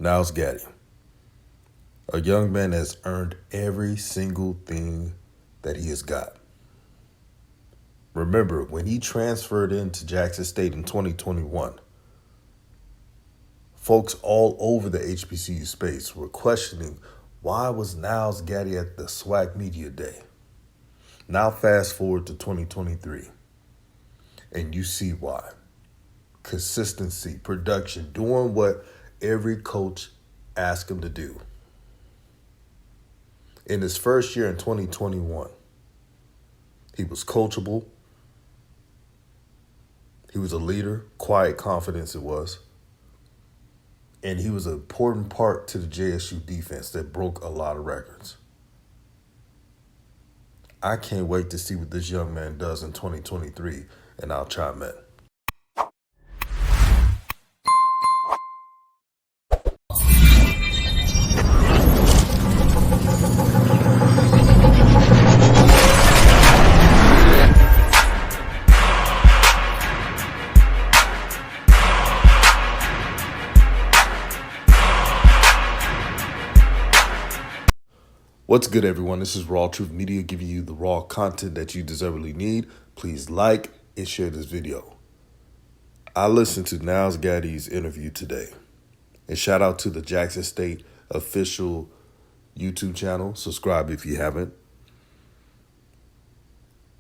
Nyles Gaddy, a young man has earned every single thing that he has got. Remember, when he transferred into Jackson State in 2021, folks all over the HBCU space were questioning why was Nyles Gaddy at the SWAC Media Day. Now fast forward to 2023, and you see why. Consistency, production, doing what every coach asked him to do. In his first year in 2021, he was coachable. He was a leader, quiet confidence it was. And he was an important part to the JSU defense that broke a lot of records. I can't wait to see what this young man does in 2023, and I'll chime in. What's good, everyone? This is Raw Truth Media giving you the raw content that you deservedly need. Please like and share this video. I listened to Nyles Gaddy's interview today. And shout out to the Jackson State official YouTube channel. Subscribe if you haven't.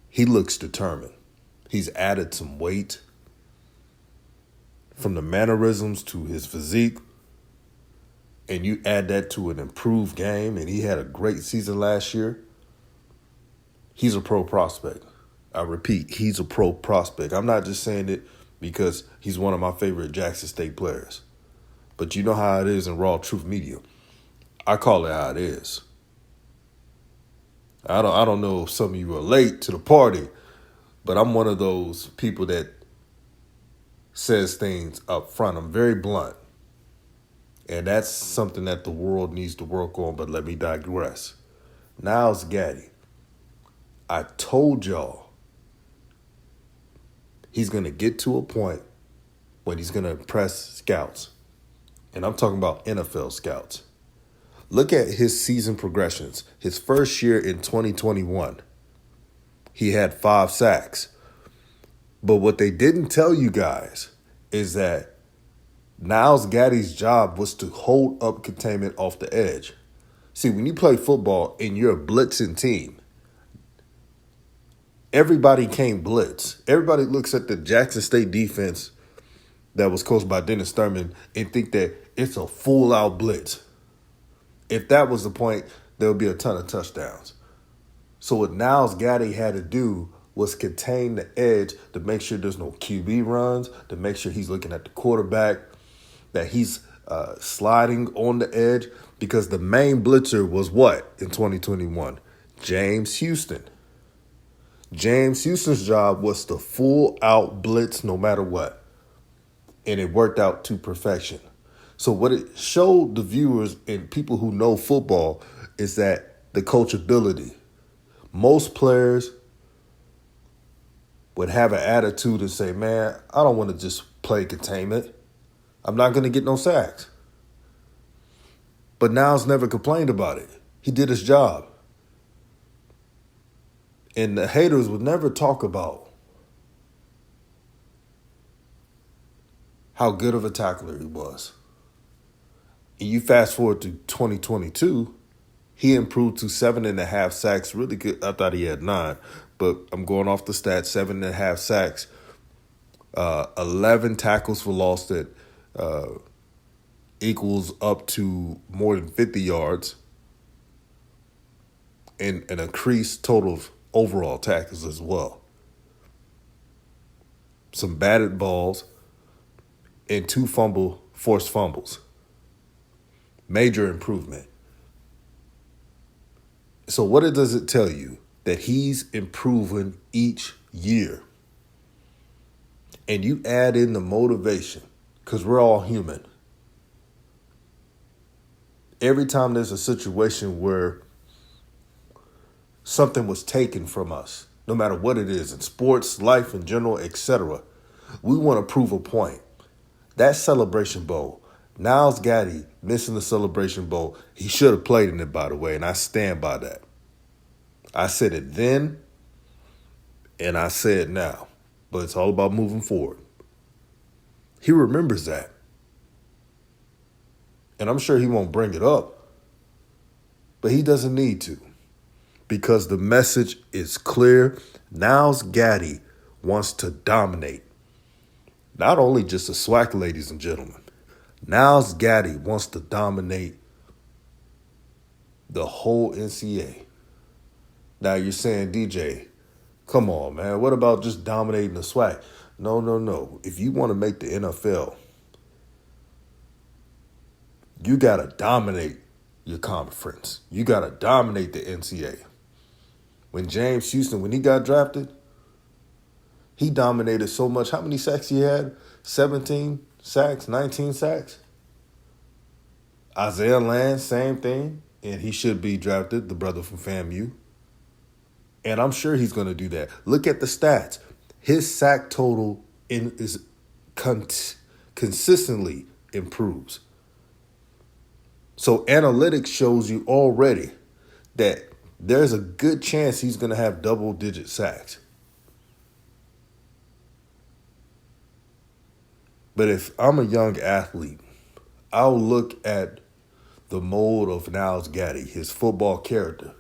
He looks determined. He's added some weight. From the mannerisms to his physique. And you add that to an improved game, and he had a great season last year, he's a pro prospect. I repeat, he's a pro prospect. I'm not just saying it because he's one of my favorite Jackson State players. But you know how it is in Raw Truth Media. I call it how it is. I don't know if some of you are late to the party, but I'm one of those people that says things up front. I'm very blunt. And that's something that the world needs to work on, but let me digress. Nyles Gaddy, I told y'all he's going to get to a point when he's going to impress scouts. And I'm talking about NFL scouts. Look at his season progressions. His first year in 2021, he had 5 sacks. But what they didn't tell you guys is that Nyles Gaddy's job was to hold up containment off the edge. See, when you play football and you're a blitzing team, everybody can't blitz. Everybody looks at the Jackson State defense that was coached by Dennis Thurman and think that it's a full-out blitz. If that was the point, there would be a ton of touchdowns. So what Nyles Gaddy had to do was contain the edge to make sure there's no QB runs, to make sure he's looking at the quarterback, that he's sliding on the edge, because the main blitzer was what in 2021? James Houston. James Houston's job was to full out blitz no matter what. And it worked out to perfection. So what it showed the viewers and people who know football is that the coachability. Most players would have an attitude and say, man, I don't want to just play containment. I'm not going to get no sacks. But Nyles never complained about it. He did his job. And the haters would never talk about how good of a tackler he was. And you fast forward to 2022, he improved to 7.5 sacks. Really good. I thought he had 9, but I'm going off the stats, 7.5 sacks, 11 tackles for loss that equals up to more than 50 yards, and an increased total of overall tackles as well. Some batted balls and 2 forced fumbles. Major improvement. So what does it tell you? That he's improving each year. And you add in the motivation, because we're all human. Every time there's a situation where something was taken from us, no matter what it is, in sports, life in general, etc., we want to prove a point. That Celebration Bowl, Nyles Gaddy missing the Celebration Bowl. He should have played in it, by the way, and I stand by that. I said it then, and I say it now. But it's all about moving forward. He remembers that. And I'm sure he won't bring it up. But he doesn't need to. Because the message is clear. Nyles Gaddy wants to dominate. Not only just the SWAC, ladies and gentlemen. Nyles Gaddy wants to dominate the whole NCAA. Now you're saying, DJ, come on, man. What about just dominating the SWAC? No. If you want to make the NFL, you got to dominate your conference. You got to dominate the NCAA. When James Houston, when he got drafted, he dominated so much. How many sacks he had? 17 sacks, 19 sacks. Isaiah Land, same thing. And he should be drafted, the brother from FAMU. And I'm sure he's going to do that. Look at the stats. His sack total consistently improves. So analytics shows you already that there's a good chance he's going to have double-digit sacks. But if I'm a young athlete, I'll look at the mold of Nyles Gaddy, his football character,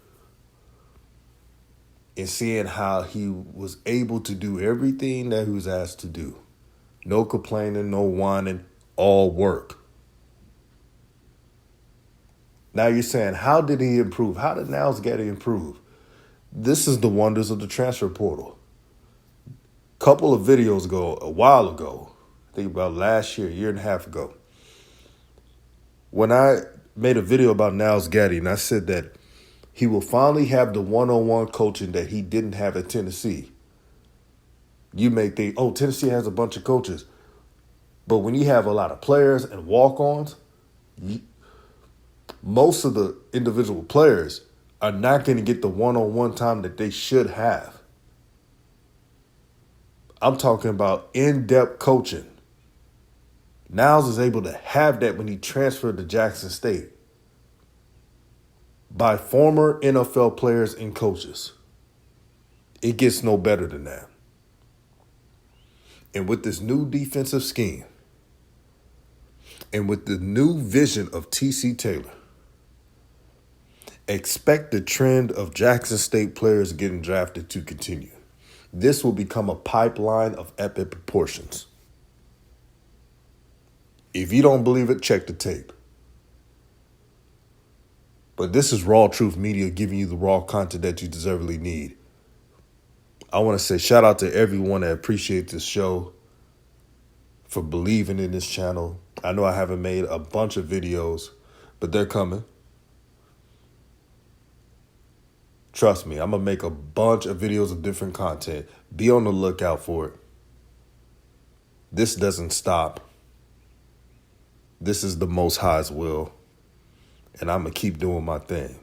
and seeing how he was able to do everything that he was asked to do. No complaining, no whining, all work. Now you're saying, how did he improve? How did Nyles Gaddy improve? This is the wonders of the transfer portal. Couple of videos ago, a while ago, I think about last year and a half ago, when I made a video about Nyles Gaddy, and I said that he will finally have the one-on-one coaching that he didn't have at Tennessee. You may think, oh, Tennessee has a bunch of coaches. But when you have a lot of players and walk-ons, most of the individual players are not going to get the one-on-one time that they should have. I'm talking about in-depth coaching. Nyles is able to have that when he transferred to Jackson State by former NFL players and coaches. It gets no better than that. And with this new defensive scheme and with the new vision of T.C. Taylor, expect the trend of Jackson State players getting drafted to continue. This will become a pipeline of epic proportions. If you don't believe it, check the tape. But this is Raw Truth Media giving you the raw content that you deservedly need. I want to say shout out to everyone that appreciates this show, for believing in this channel. I know I haven't made a bunch of videos, but they're coming. Trust me, I'm going to make a bunch of videos of different content. Be on the lookout for it. This doesn't stop. This is the Most High's will. And I'm going to keep doing my thing.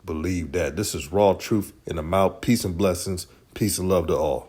Believe that. This is Raw Truth, and I'm out. Peace and blessings. Peace and love to all.